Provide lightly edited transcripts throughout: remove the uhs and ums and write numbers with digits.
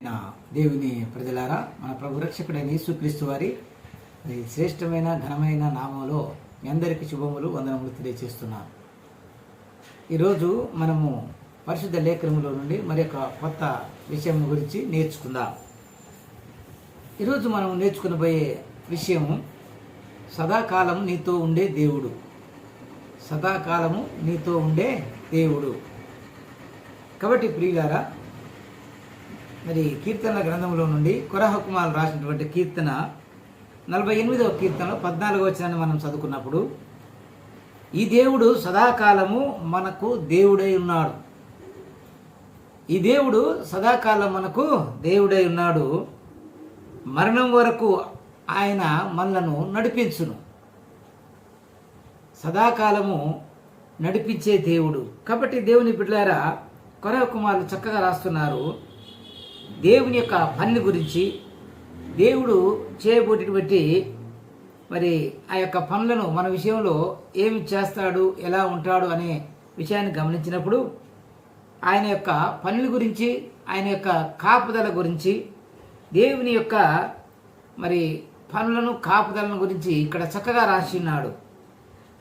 నా దేవుని ప్రజలారా, మన ప్రభు రక్షకుడైన యేసుక్రీస్తు వారి శ్రేష్టమైన ఘనమైన నామంలో మీ అందరికీ శుభములు వందనములు తెలియజేస్తున్నాను. ఈరోజు మనము పరిశుద్ధ లేఖనములో నుండి మరి ఒక కొత్త విషయం గురించి నేర్చుకుందాం. ఈరోజు మనం నేర్చుకునబోయే విషయము సదాకాలం నీతో ఉండే దేవుడు. సదాకాలము నీతో ఉండే దేవుడు. కాబట్టి ప్రియులారా, మరి కీర్తనల గ్రంథంలో నుండి కొరహ కుమారులు రాసినటువంటి కీర్తన 48వ కీర్తనలో 14వ వచనాన్ని మనం చదువుకున్నప్పుడు, ఈ దేవుడు సదాకాలము మనకు దేవుడై ఉన్నాడు. ఈ దేవుడు సదాకాలం మనకు దేవుడై ఉన్నాడు. మరణం వరకు ఆయన మనలను నడిపించును. సదాకాలము నడిపించే దేవుడు. కాబట్టి దేవుని బిడ్డలారా, కొరహ కుమారులు చక్కగా రాస్తున్నారు. దేవుని యొక్క పని గురించి, దేవుడు చేయబోయేటువంటి మరి ఆ యొక్క పనులను మన విషయంలో ఏమి చేస్తాడు, ఎలా ఉంటాడు అనే విషయాన్ని గమనించినప్పుడు ఆయన యొక్క పనుల గురించి, ఆయన యొక్క కాపుదల గురించి, దేవుని యొక్క మరి పనులను కాపుదలను గురించి ఇక్కడ చక్కగా రాసి ఉన్నాడు.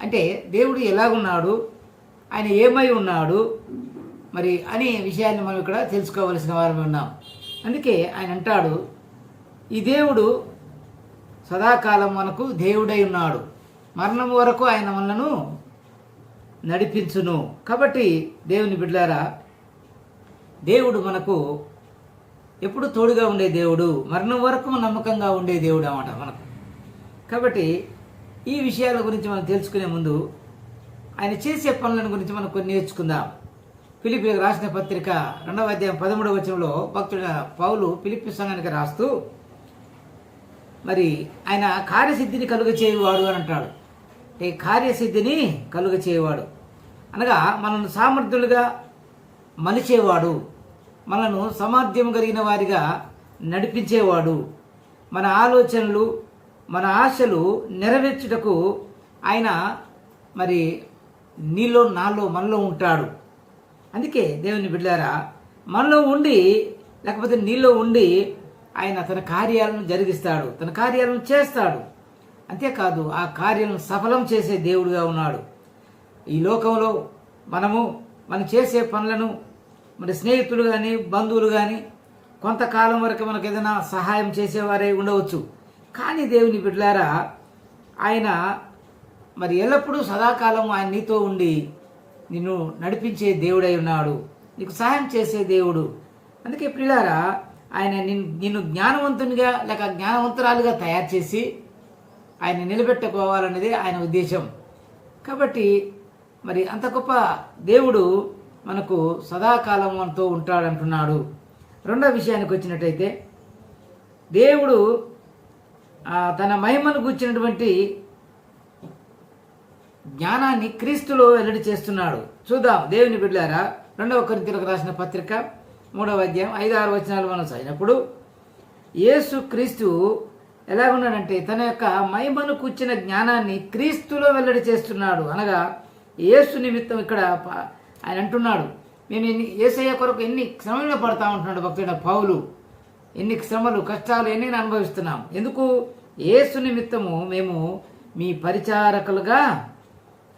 అంటే దేవుడు ఎలాగున్నాడు, ఆయన ఏమై ఉన్నాడు మరి అనే విషయాన్ని మనం ఇక్కడ తెలుసుకోవలసిన వారమే ఉన్నాం. అందుకే ఆయన అంటాడు, ఈ దేవుడు సదాకాలం మనకు దేవుడై ఉన్నాడు. మరణం వరకు ఆయన మనలను నడిపించును. కాబట్టి దేవుని బిడ్డలారా, దేవుడు మనకు ఎప్పుడు తోడుగా ఉండే దేవుడు, మరణం వరకు నమ్మకంగా ఉండే దేవుడు అన్నమాట మనకు. కాబట్టి ఈ విషయాల గురించి మనం తెలుసుకునే ముందు ఆయన చేసే పనులను గురించి మనం కొన్ని నేర్చుకుందాం. ఫిలిప్పీయులకు రాసిన పత్రిక 2వ అధ్యాయం 13వ వచనంలో భక్తుడైన పౌలు ఫిలిప్పీ సంఘానికి రాస్తూ మరి ఆయన కార్యసిద్ధిని కలుగ చేయవాడు అని అంటాడు. కార్యసిద్ధిని కలుగ చేయవాడు అనగా మనల్ని సామర్థ్యులుగా మలిచేవాడు, మనను సామర్థ్యం కలిగిన వారిగా నడిపించేవాడు, మన ఆలోచనలు మన ఆశలు నెరవేర్చుటకు ఆయన మరి నీలో నాలో మనలో ఉంటాడు. అందుకే దేవుని బిడ్డలారా, మనలో ఉండి లేకపోతే నీలో ఉండి ఆయన తన కార్యాలను జరిగిస్తాడు, తన కార్యాలను చేస్తాడు. అంతేకాదు ఆ కార్యాలను సఫలం చేసే దేవుడుగా ఉన్నాడు. ఈ లోకంలో మనం చేసే పనులను మరి స్నేహితులు కానీ బంధువులు కానీ కొంతకాలం వరకు మనకు ఏదైనా సహాయం చేసేవారే ఉండవచ్చు. కానీ దేవుని బిడ్డలారా, ఆయన మరి ఎల్లప్పుడూ సదాకాలం ఆయన నీతో ఉండి నిన్ను నడిపించే దేవుడై ఉన్నాడు, నీకు సహాయం చేసే దేవుడు. అందుకే ప్రియులారా, ఆయన నిన్ను జ్ఞానవంతునిగా లేక జ్ఞానవంతురాలుగా తయారు చేసి ఆయన నిలబెట్టుకోవాలనేది ఆయన ఉద్దేశం. కాబట్టి మరి అంత గొప్ప దేవుడు మనకు సదాకాలం మనతో ఉంటాడంటున్నాడు. రెండో విషయానికి వచ్చినట్టయితే, దేవుడు తన మహిమను గూర్చినటువంటి జ్ఞానాన్ని క్రీస్తులో వెల్లడి చేస్తున్నాడు. చూద్దాం దేవుని బిడ్డలారా, 2వ కొరింథీయులకు రాసిన పత్రిక 3వ అధ్యాయం 5-6 వచనాలు మనం చదివినప్పుడు, యేసు క్రీస్తు ఎలాగున్నాడంటే తన యొక్క మహిమను కూర్చిన జ్ఞానాన్ని క్రీస్తులో వెల్లడి చేస్తున్నాడు. అనగా యేసు నిమిత్తం ఇక్కడ ఆయన అంటున్నాడు, మేము యేసయ్య కొరకు ఎన్ని శ్రమలు పడతా ఉంటున్నాడు భక్తుడైన పౌలు. ఎన్ని శ్రమలు కష్టాలు ఎన్ని అనుభవిస్తున్నాం. ఎందుకు? యేసు నిమిత్తము మేము మీ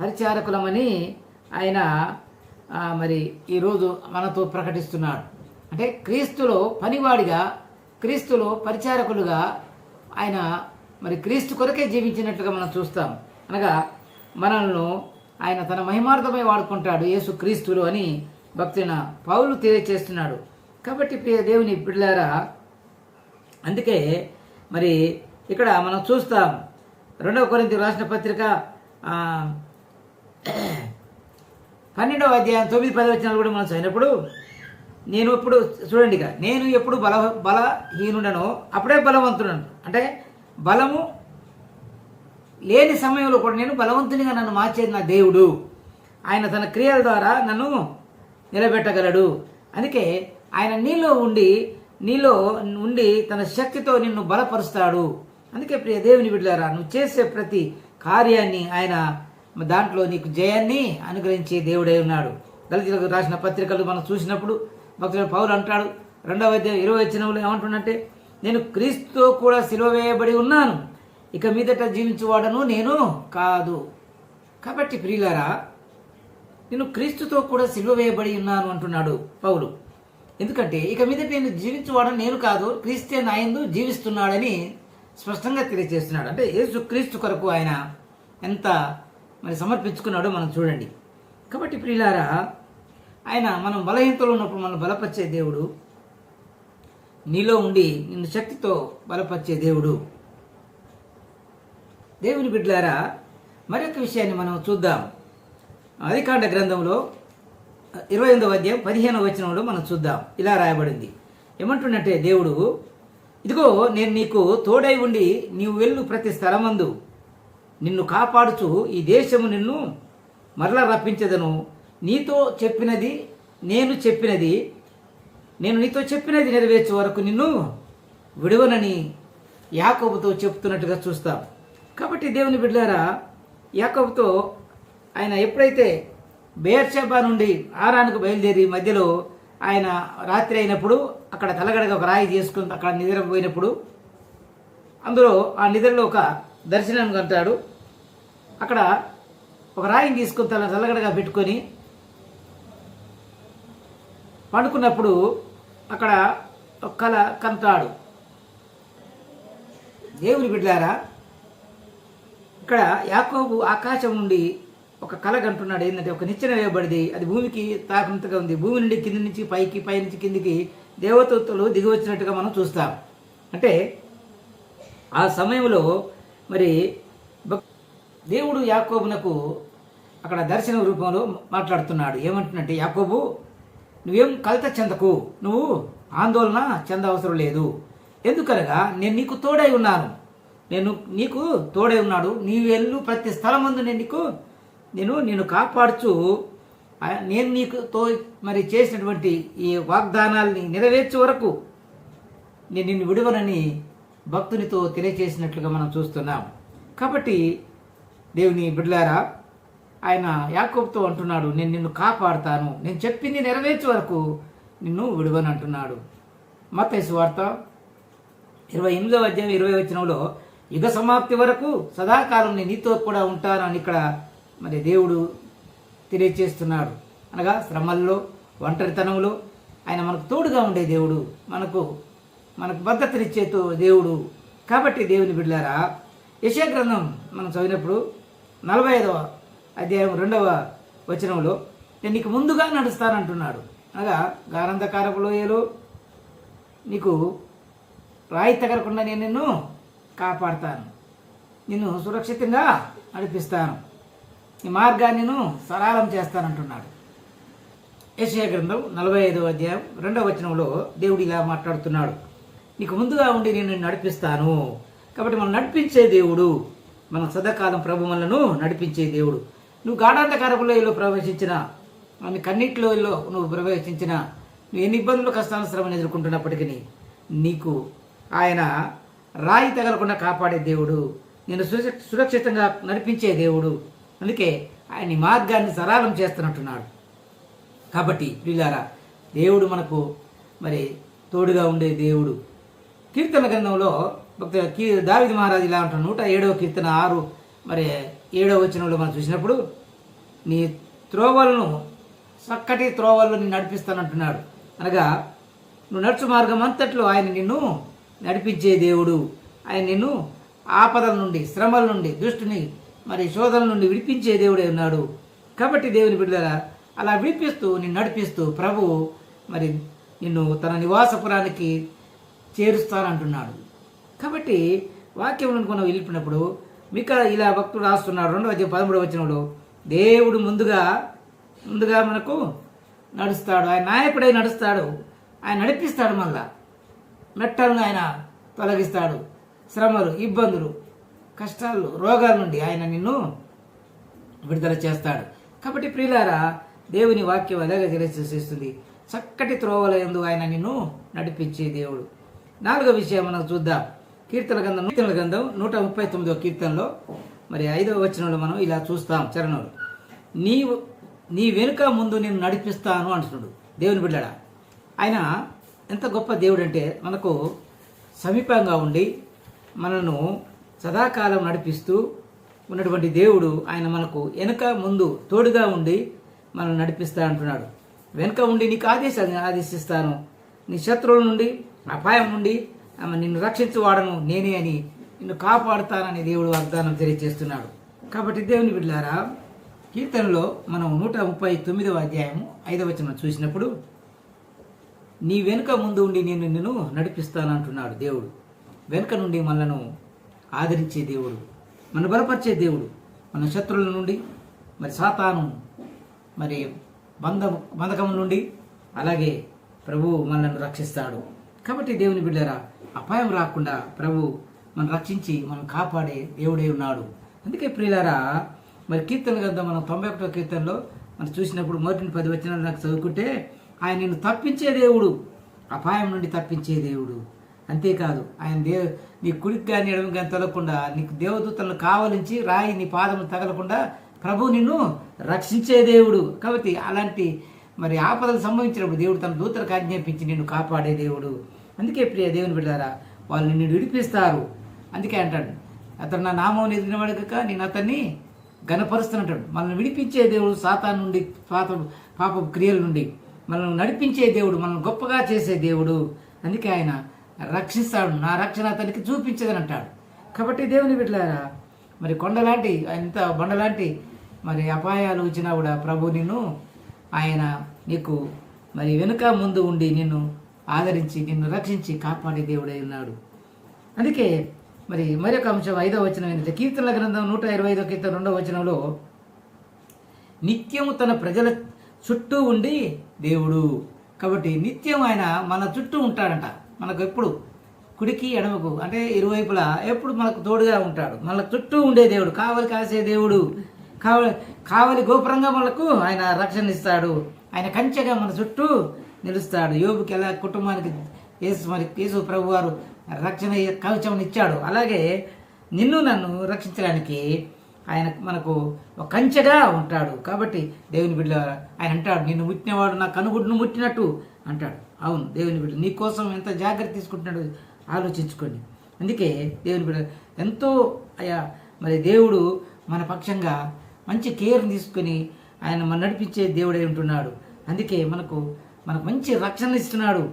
పరిచారకులమని ఆయన మరి ఈరోజు మనతో ప్రకటిస్తున్నాడు. అంటే క్రీస్తులో పనివాడిగా, క్రీస్తులో పరిచారకులుగా ఆయన మరి క్రీస్తు కొరకే జీవించినట్లుగా మనం చూస్తాం. అనగా మనల్ని ఆయన తన మహిమార్థమై వాడుకుంటాడు యేసు క్రీస్తులు అని భక్తుడైన పౌలు తెలియజేస్తున్నాడు. కాబట్టి ప్రియ దేవుని బిడ్డలారా, అందుకే మరి ఇక్కడ మనం చూస్తాం 2వ కొరింథీయులకు రాసిన పత్రిక 12వ అధ్యాయం 9-10 వచనాలు కూడా మనం చదివినప్పుడు, నేను ఇప్పుడు చూడండి, నేను ఎప్పుడు బలహీనుడనో అప్పుడే బలవంతుడను. అంటే బలము లేని సమయంలో కూడా నేను బలవంతునిగా నన్ను మార్చేది నా దేవుడు. ఆయన తన క్రియల ద్వారా నన్ను నిలబెట్టగలడు. అందుకే ఆయన నీలో ఉండి తన శక్తితో నిన్ను బలపరుస్తాడు. అందుకే ప్రియ దేవుని బిడ్డలారా, నువ్వు చేసే ప్రతి కార్యాన్ని ఆయన దాంట్లో నీకు జయాన్ని అనుగ్రహించే దేవుడై ఉన్నాడు. దళితులకు రాసిన పత్రికలు మనం చూసినప్పుడు భక్తుడు పౌలు అంటాడు, 2వ అధ్యాయం 20వ వచనంలో ఏమంటున్నంటే, నేను క్రీస్తుతో కూడా సిలువ వేయబడి ఉన్నాను, ఇక మీదట జీవించువాడను నేను కాదు. కాబట్టి ప్రియులారా, నేను క్రీస్తుతో కూడా సిలువ వేయబడి ఉన్నాను అంటున్నాడు పౌలు. ఎందుకంటే ఇక మీదట నేను జీవించువాడను నేను కాదు, క్రీస్తే నా యందు జీవిస్తున్నాడని స్పష్టంగా తెలియజేస్తున్నాడు. అంటే యేసు క్రీస్తు కొరకు ఆయన ఎంత మరి సమర్పించుకున్నాడో మనం చూడండి. కాబట్టి ప్రియులారా, ఆయన మనం బలహీనతలో ఉన్నప్పుడు మనం బలపరిచే దేవుడు, నీలో ఉండి నిన్ను శక్తితో బలపరిచే దేవుడు. దేవుని బిడ్డలారా, మరొక విషయాన్ని మనం చూద్దాం. ఆదికాండ గ్రంథంలో 28వ అధ్యాయం 15వ వచనంలో మనం చూద్దాం. ఇలా రాయబడింది. ఏమంటున్నట్టే దేవుడు, ఇదిగో నేను నీకు తోడై ఉండి నీవు వెళ్ళు ప్రతి స్థలమందు నిన్ను కాపాడుచు ఈ దేశము నిన్ను మరలా రప్పించదను. నేను నీతో చెప్పినది నెరవేర్చే వరకు నిన్ను విడువనని యాకోబుతో చెప్తున్నట్టుగా చూస్తాం. కాబట్టి దేవుని బిడ్డలారా, యాకోబుతో ఆయన ఎప్పుడైతే బెయేర్షెబా నుండి హారానుకు బయలుదేరి మధ్యలో ఆయన రాత్రి అయినప్పుడు అక్కడ తలగడగా ఒక రాయి చేసుకుని అక్కడ నిద్రపోయినప్పుడు అందులో ఆ నిద్రలో ఒక దర్శనాన్ని కంటాడు. అక్కడ ఒక రాయిని తీసుకుని తలగడగా పెట్టుకొని పండుకున్నప్పుడు అక్కడ ఒక కళ కంటాడు. దేవుని బిడ్డలారా, ఇక్కడ యాకోబు ఆకాశం నుండి ఒక కళ కంటున్నాడు. ఏంటంటే ఒక నిచ్చెన వేయబడింది, అది భూమికి తాకినంతగా ఉంది. భూమి నుండి కింది నుంచి పైకి, పై నుంచి కిందికి దేవదూతలు దిగి వచ్చినట్టుగా మనం చూస్తాం. అంటే ఆ సమయంలో మరి దేవుడు యాకోబునకు అక్కడ దర్శన రూపంలో మాట్లాడుతున్నాడు. ఏమంటున్నట్టే, యాకోబు నువ్వేం కలత చెందకు, నువ్వు ఆందోళన చెందవసరం లేదు. ఎందుకనగా నేను నీకు తోడై ఉన్నాను, నీకు తోడై ఉన్నాడు. నీవు వెళ్ళు ప్రతి స్థలమందు నేను కాపాడుచు నేను నీకుతో మరి చేసినటువంటి ఈ వాగ్దానాల్ని నెరవేర్చే వరకు నేను నిన్ను విడువనని భక్తునితో తెలియచేసినట్లుగా మనం చూస్తున్నాం. కాబట్టి దేవుని బిడ్డలారా, ఆయన యాకోబుతో అంటున్నాడు, నేను నిన్ను కాపాడుతాను, నేను చెప్పింది నెరవేర్చే వరకు నిన్ను విడువని అంటున్నాడు. మత్తయి సువార్త 28వ అధ్యాయం 20వ వచనంలో యుగ సమాప్తి వరకు సదాకాలం నేను నీతో కూడా ఉంటాను అని ఇక్కడ మరి దేవుడు తెలియచేస్తున్నాడు. అనగా శ్రమల్లో, ఒంటరితనంలో ఆయన మనకు తోడుగా ఉండే దేవుడు, మనకు భద్రతనిచ్చే దేవుడు. కాబట్టి దేవుని బిడ్డలారా, యెషయా గ్రంథం మనం చదివినప్పుడు 45వ అధ్యాయం 2వ వచనంలో నేను నీకు ముందుగా నడుస్తానంటున్నాడు. అనగా గాఢంధకారపు లోయలో నీకు రాయి తగలకుండా నేను నిన్ను కాపాడుతాను, నిన్ను సురక్షితంగా నడిపిస్తాను, ఈ మార్గాన్ని నేను సరళం చేస్తానంటున్నాడు. యెషయా గ్రంథం 45వ అధ్యాయం 2వ వచనంలో దేవుడు ఇలా మాట్లాడుతున్నాడు, నీకు ముందుగా ఉండి నేను నిన్ను నడిపిస్తాను. కాబట్టి మనం నడిపించే దేవుడు, మన సదాకాలం ప్రభు మనలను నడిపించే దేవుడు. నువ్వు గాఢాంధకారపు లోయలో ప్రవేశించిన, అన్ని కన్నీటిలో నువ్వు ప్రవేశించిన, నువ్వు ఎన్ని ఇబ్బందులు, కష్టాలు, శ్రమను ఎదుర్కొంటున్నప్పటికీ నీకు ఆయన రాయి తగలకుండా కాపాడే దేవుడు, నేను సురక్షితంగా నడిపించే దేవుడు. అందుకే ఆయన మార్గాన్ని సరళం చేస్తున్నట్టున్నాడు. కాబట్టి ప్రియులారా, దేవుడు మనకు మరి తోడుగా ఉండే దేవుడు. కీర్తన గ్రంథంలో దావీదు మహారాజు ఇలా అంటాడు, 107వ కీర్తన 6 మరి 7వ వచనంలో మనం చూసినప్పుడు, నీ త్రోవలను చక్కటి త్రోవల్లో నిన్ను నడిపిస్తానంటున్నాడు. అనగా నువ్వు నడుచు మార్గం అంతట్లో ఆయన నిన్ను నడిపించే దేవుడు. ఆయన నిన్ను ఆపదల నుండి, శ్రమల నుండి, దుష్టుని మరి శోధనల నుండి విడిపించే దేవుడే ఉన్నాడు. కాబట్టి దేవుని బిడ్డలారా, అలా విడిపిస్తూ నిన్ను నడిపిస్తూ ప్రభువు మరి నిన్ను తన నివాసపురానికి చేరుస్తానంటున్నాడు. కాబట్టి వాక్యం మనం వెళ్ళినప్పుడు మీకు ఇలా భక్తుడు రాస్తున్నాడు 2వ అధ్యాయం 13వ వచనంలో, దేవుడు ముందుగా మనకు నడుస్తాడు, ఆయన నాయకుడై నడుస్తాడు, ఆయన నడిపిస్తాడు, మళ్ళా మెట్టలను ఆయన తొలగిస్తాడు, శ్రమలు, ఇబ్బందులు, కష్టాలు, రోగాల నుండి ఆయన నిన్ను విడుదల చేస్తాడు. కాబట్టి ప్రియులారా, దేవుని వాక్యం అలాగే తెలియజేస్తుంది, చక్కటి త్రోవల యందు ఆయన నిన్ను నడిపించే దేవుడు. 4వ విషయం మనం చూద్దాం. కీర్తన గ్రంథం 139వ కీర్తనలో మరి 5వ వచనంలో మనం ఇలా చూస్తాం చరణంలో, నీ వెనుక ముందు నేను నడిపిస్తాను అంటున్నాడు దేవుని బిడ్డడా. ఆయన ఎంత గొప్ప దేవుడు అంటే మనకు సమీపంగా ఉండి మనను సదాకాలం నడిపిస్తూ ఉన్నటువంటి దేవుడు. ఆయన మనకు వెనుక ముందు తోడుగా ఉండి మనల్ని నడిపిస్తా అంటున్నాడు. వెనుక ఉండి నీకు ఆదేశిస్తాను, నీ శత్రువుల నుండి అపాయం నుండి నిన్ను రక్షించువాడను నేనే అని, నిన్ను కాపాడుతానని దేవుడు వాగ్దానం తెలియజేస్తున్నాడు. కాబట్టి దేవుని బిడ్డలారా, కీర్తనలో మనం 139వ అధ్యాయము 5వ వచనం చూసినప్పుడు నీ వెనుక ముందు ఉండి నిన్ను నడిపిస్తానంటున్నాడు దేవుడు. వెనుక నుండి మనలను ఆదరించే దేవుడు, మన బలపరిచే దేవుడు, మన శత్రువుల నుండి మరి సాతాను మరి బంధకం నుండి అలాగే ప్రభు మనల్ని రక్షిస్తాడు. కాబట్టి దేవుని బిడ్డరా, అపాయం రాకుండా ప్రభు మనం రక్షించి మనం కాపాడే దేవుడే ఉన్నాడు. అందుకే ప్రియులారా, మరి కీర్తన గ్రంథం మనం 91వ కీర్తనలో మనం చూసినప్పుడు 1-10 వచనాలు నాకు చదువుకుంటే ఆయన నిన్ను తప్పించే దేవుడు, అపాయం నుండి తప్పించే దేవుడు. అంతేకాదు ఆయన నీ కుడికి కానీ ఎడమకి కానీ తొలగకుండా నీకు దేవదూతలను కావలించి రాయి నీ పాదములు తగలకుండా ప్రభు నిన్ను రక్షించే దేవుడు. కాబట్టి అలాంటి మరి ఆపదలు సంభవించినప్పుడు దేవుడు తన దూతలకు ఆజ్ఞాపించి నిన్ను కాపాడే దేవుడు. అందుకే ప్రియ దేవుని బిడ్డారా, వాళ్ళు నిన్ను విడిపిస్తారు. అందుకే అంటాడు, అతను నా నామం ఎదిగినవాడుక నేను అతన్ని ఘనపరుస్తున్నట్టాడు. మనల్ని విడిపించే దేవుడు సాతాను నుండి, పాప క్రియల నుండి మనల్ని నడిపించే దేవుడు, మనల్ని గొప్పగా చేసే దేవుడు. అందుకే ఆయన రక్షిస్తాడు, నా రక్షణ అతనికి చూపించదని అంటాడు. కాబట్టి దేవుని బిడ్డలారా, మరి కొండలాంటి ఎంత బండలాంటి మరి అపాయాలు వచ్చినా కూడా ప్రభు నిన్ను ఆయన నీకు మరి వెనుక ముందు ఉండి నిన్ను ఆదరించి నిన్ను రక్షించి కాపాడే దేవుడై ఉన్నాడు. అందుకే మరి మరొక అంశం 5వ వచనం ఏంటంటే కీర్తనల గ్రంథం 125వ కీర్తన 2వ వచనంలో నిత్యము తన ప్రజల చుట్టూ ఉండి దేవుడు. కాబట్టి నిత్యం ఆయన మన చుట్టూ ఉంటాడంట. మనకు ఎప్పుడు కుడికి ఎడమకు అంటే ఇరువైపులా ఎప్పుడు మనకు తోడుగా ఉంటాడు. మన చుట్టూ ఉండే దేవుడు, కావలి కాసే దేవుడు, కావలి గోపురంగా మనకు ఆయన రక్షణ ఇస్తాడు. ఆయన కంచెగా మన చుట్టూ నిలుస్తాడు. యోబుకి ఎలా కుటుంబానికి యేసు ప్రభు వారు రక్షణ కవచం ఇచ్చాడు, అలాగే నిన్ను నన్ను రక్షించడానికి ఆయన మనకు ఒక కంచెగా ఉంటాడు. కాబట్టి దేవుని బిడ్డ ఆయన అంటాడు, నిన్ను ముట్టినవాడు నా కనుగుడ్డును ముట్టినట్టు అంటాడు. అవును దేవుని బిడ్డ నీ కోసం ఎంత జాగ్రత్త తీసుకుంటున్నాడు ఆలోచించుకోండి. అందుకే దేవుని బిడ్డ ఎంతో మరి దేవుడు మన పక్షంగా మంచి కేర్ తీసుకొని ఆయన మన నడిపించే దేవుడై ఉంటున్నాడు. అందుకే మనకు మంచి రక్షణ ఇస్తున్నాడు.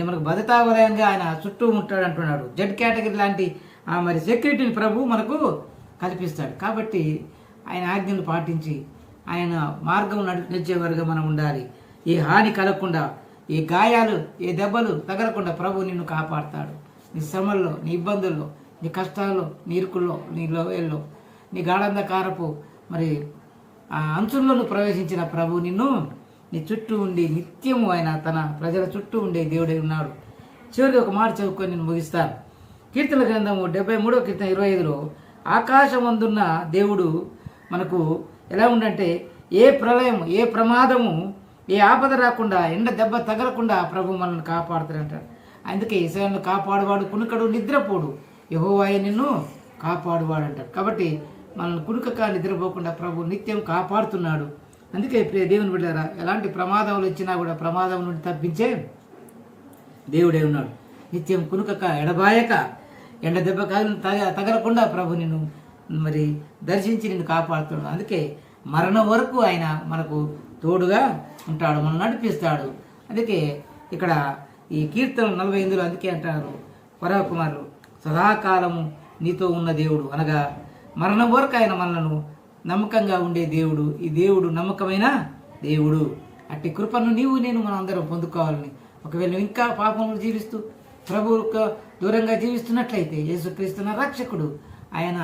మనకు భద్రతా వలయంగా ఆయన చుట్టూ ఉంటాడు అంటున్నాడు. జెడ్ కేటగిరీ లాంటి మరి సెక్యూరిటీని ప్రభు మనకు కల్పిస్తాడు. కాబట్టి ఆయన ఆజ్ఞలు పాటించి ఆయన మార్గం నడిచేవారుగా మనం ఉండాలి. ఏ హాని కలగకుండా, ఏ గాయాలు, ఏ దెబ్బలు తగలకుండా ప్రభు నిన్ను కాపాడుతాడు. నీ శ్రమల్లో, నీ ఇబ్బందుల్లో, నీ కష్టాల్లో, నీ ఇరుకుల్లో, నీ లోయల్లో, నీ గాఢంధకారపు మరి అంచుల్లో నువ్వు ప్రవేశించిన ప్రభు నిన్ను నీ చుట్టూ ఉండి నిత్యము ఆయన తన ప్రజల చుట్టూ ఉండే దేవుడై ఉన్నాడు. చివరికి ఒక మాట చదువుకొని నేను ముగిస్తాను. కీర్తన గ్రంథము 73వ కీర్తన 25లో ఆకాశం అందున్న దేవుడు మనకు ఎలా ఉండంటే ఏ ప్రళయం, ఏ ప్రమాదము, ఏ ఆపద రాకుండా, ఎండ దెబ్బ తగలకుండా ప్రభు మనల్ని కాపాడుతాడంటాడు. అందుకే ఇశ్రాయేలును కాపాడువాడు కునుకడు నిద్రపోడు, యెహోవాయే నిన్ను కాపాడువాడు అంటాడు. కాబట్టి మనల్ని కునుకక నిద్రపోకుండా ప్రభు నిత్యం కాపాడుతున్నాడు. అందుకే ప్రియ దేవుని బిడ్డారా, ఎలాంటి ప్రమాదాలు వచ్చినా కూడా ప్రమాదం నుండి తప్పించే దేవుడే ఉన్నాడు. నిత్యం కునుకక ఎడబాయక ఎండ దెబ్బ తగలకుండా ప్రభు నిన్ను మరి దర్శించి నిన్ను కాపాడుతున్నాడు. అందుకే మరణం వరకు ఆయన మనకు తోడుగా ఉంటాడు, మనం నడిపిస్తాడు. అందుకే ఇక్కడ ఈ కీర్తన 48లో అందుకే అంటారు ఫరో కుమారులు, సదాకాలము నీతో ఉన్న దేవుడు, అనగా మరణం వరకు ఆయన మనలను నమ్మకంగా ఉండే దేవుడు. ఈ దేవుడు నమ్మకమైన దేవుడు. అట్టి కృపను నీవు నేను మనం అందరం పొందుకోవాలని, ఒకవేళ నువ్వు ఇంకా పాపంలో జీవిస్తూ ప్రభువుకు దూరంగా జీవిస్తున్నట్లయితే యేసుక్రీస్తు నా రక్షకుడు, ఆయన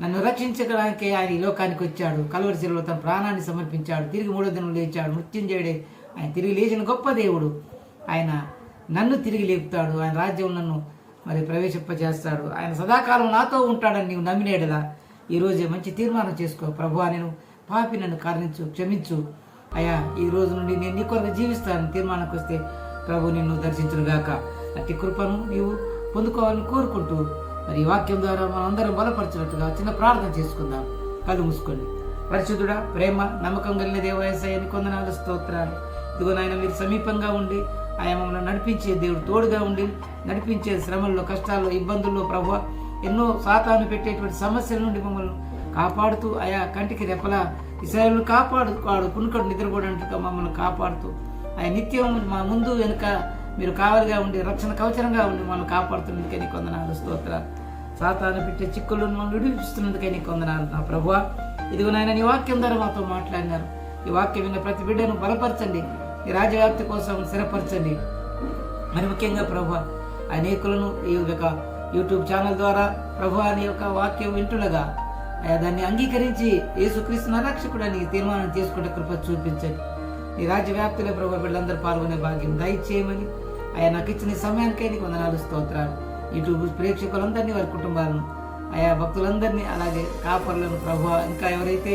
నన్ను రక్షించడానికి ఆయన ఈ లోకానికి వచ్చాడు, కల్వరి శిలువలో తన ప్రాణాన్ని సమర్పించాడు, తిరిగి 3వ దినం లేచాడు, మృత్యుంజయుడే, ఆయన తిరిగి లేచిన గొప్ప దేవుడు. ఆయన నన్ను తిరిగి లేపుతాడు, ఆయన రాజ్యం నన్ను మరి ప్రవేశింపజేస్తాడు, ఆయన సదాకాలం నాతో ఉంటాడని నీవు నమ్మినేడలా ఈరోజే మంచి తీర్మానం చేసుకో. ప్రభువా నేను పాపి, నన్ను కారణించు, క్షమించు అయ్యా, ఈ రోజు నుండి నేను నీ కొరకు జీవిస్తాను తీర్మానానికి వస్తే ప్రభు నిన్ను దర్శించునుగాక. అట్టి కృపను నీవు పొందుకోవాలని కోరుకుంటూ మరి ఈ వాక్యం ద్వారా మనం అందరం బలపరచినట్టుగా చిన్న ప్రార్థన చేసుకుందాం. కళ్ళు మూసుకోండి. పరిశుద్ధుడా, ప్రేమ, నమ్మకం కలిగిన దేవ యేసయ్య నీకు వందనాలు, స్తోత్రాలు. ఇదిగో నాయన మీరు సమీపంగా ఉండి ఆయన మమ్మల్ని నడిపించే దేవుడు, తోడుగా ఉండి నడిపించే శ్రమల్లో, కష్టాల్లో, ఇబ్బందుల్లో ప్రభువా ఎన్నో సాతాను పెట్టేటువంటి సమస్యల నుండి మమ్మల్ని కాపాడుతూ, ఆయా కంటికి రెప్పలా ఇశ్రాయేలును కాపాడు కునుకడు నిద్రపోవడానికి మమ్మల్ని కాపాడుతూ, ఆయన నిత్యం మా ముందు వెనుక మీరు కావలిగా ఉండి రక్షణ కవచరంగా ఉండి మమ్మల్ని కాపాడుతున్నందుకే నీకు వందనాలు, స్తోత్రాలు. సాతాను పెట్టే చిక్కులను మనం విడిపిస్తున్నందుకే నీకు వందనాలు నా ప్రభువా. ఇదిగో నాయన నీ వాక్యం ద్వారా మాతో మాట్లాడినారు. ఈ వాక్యం విన్న ప్రతి బిడ్డను బలపరచండి, ఈ రాజ్యవ్యాప్తి కోసం స్థిరపరచండి. మరి ముఖ్యంగా ప్రభువా అనేకులను ఈ యొక్క యూట్యూబ్ ఛానల్ ద్వారా ప్రభువా నీ యొక్క వాక్యం వింటుండగా దాన్ని అంగీకరించి యేసుక్రీస్తు రక్షకుడని తీర్మానం చేసుకుంటే కృప చూపించండి. ఈ రాజ్య వ్యాప్తిలో ప్రభు బిడ్డలందరూ పాల్గొనే భాగ్యం దయచేయమని ఆయన నాకు ఇచ్చిన సమయానికే నీకు వందనాలు, స్తోత్రాలు. యూట్యూబ్ ప్రేక్షకులందరినీ, వారి కుటుంబాలను, ఆయా భక్తులందరినీ, అలాగే కాపర్లను ప్రభువా, ఇంకా ఎవరైతే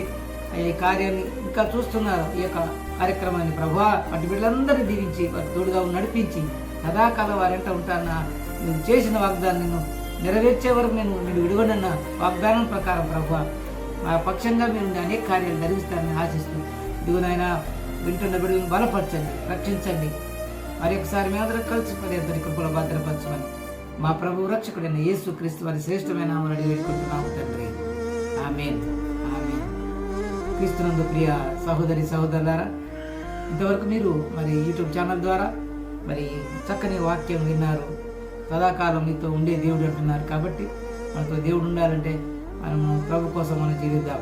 ఈ కార్యాన్ని ఇంకా చూస్తున్నారో ఈ యొక్క కార్యక్రమాన్ని ప్రభువా వాటి బిడ్డలందరినీ దీవించి వారి తోడుగా నడిపించి సదాకాలం వారింట ఉంటానన్న నువ్వు చేసిన వాగ్దానం నెరవేర్చే వరకు నేను విడువనన్న వాగ్దానం ప్రకారం ప్రభువా మా పక్షంగా మీరు అనేక కార్యాలు జరిగిస్తారని ఆశిస్తూ ఇదిగో నాయన వింటున్న బిడ్డలను బలపరచండి, రక్షించండి. మరి ఒకసారి మీ అందరూ కలిసి పర్యంతరి కృపలో భద్రపరచమని మా ప్రభు రక్షకుడైన యేసుక్రీస్తు వారి శ్రేష్టమైన నామమున వేడుకుంటున్నాము తండ్రి, ఆమేన్, ఆమేన్. క్రీస్తునందు ప్రియ సహోదరి సహోదరులారా, ఇంతవరకు మీరు మరి యూట్యూబ్ ఛానల్ ద్వారా మరి చక్కని వాక్యం విన్నారు. సదాకాలం మీతో ఉండే దేవుడు అంటున్నారు. కాబట్టి మనతో దేవుడు ఉండాలంటే మనము ప్రభు కోసం మనం జీవిద్దాం,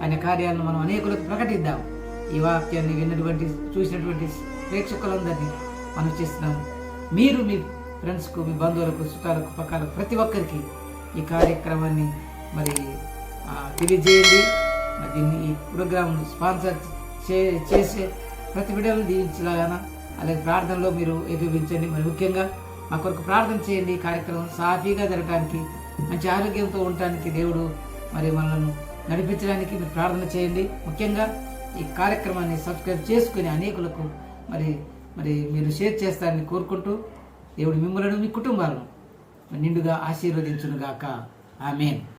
ఆయన కార్యాలను మనం అనేకులకు ప్రకటిద్దాం. ఈ వాక్యాన్ని విన్నటువంటి చూసినటువంటి ప్రేక్షకులందరినీ మనం చేస్తున్నాము. మీరు మీ ఫ్రెండ్స్కు, మీ బంధువులకు, చుట్టాలకు, పక్కలకు ప్రతి ఒక్కరికి ఈ కార్యక్రమాన్ని మరి తెలియజేయండి. మరి దీన్ని ఈ ప్రోగ్రామ్ స్పాన్సర్ చేసే ప్రతి బిడ్డలను దీవించలాగాన అలాగే ప్రార్థనలో మీరు ఏకీభవించండి. మరి ముఖ్యంగా మా కొరకు ప్రార్థన చేయండి. ఈ కార్యక్రమం సాఫీగా జరగడానికి, మంచి ఆరోగ్యంతో ఉండటానికి, దేవుడు మరి మనల్ని నడిపించడానికి మీరు ప్రార్థన చేయండి. ముఖ్యంగా ఈ కార్యక్రమాన్ని సబ్స్క్రైబ్ చేసుకుని అనేకులకు మరి మీరు షేర్ చేస్తారని కోరుకుంటూ దేవుడు మిమ్మల్ని, మీ కుటుంబాలను నిండుగా ఆశీర్వదించునుగాక. ఆమేన్.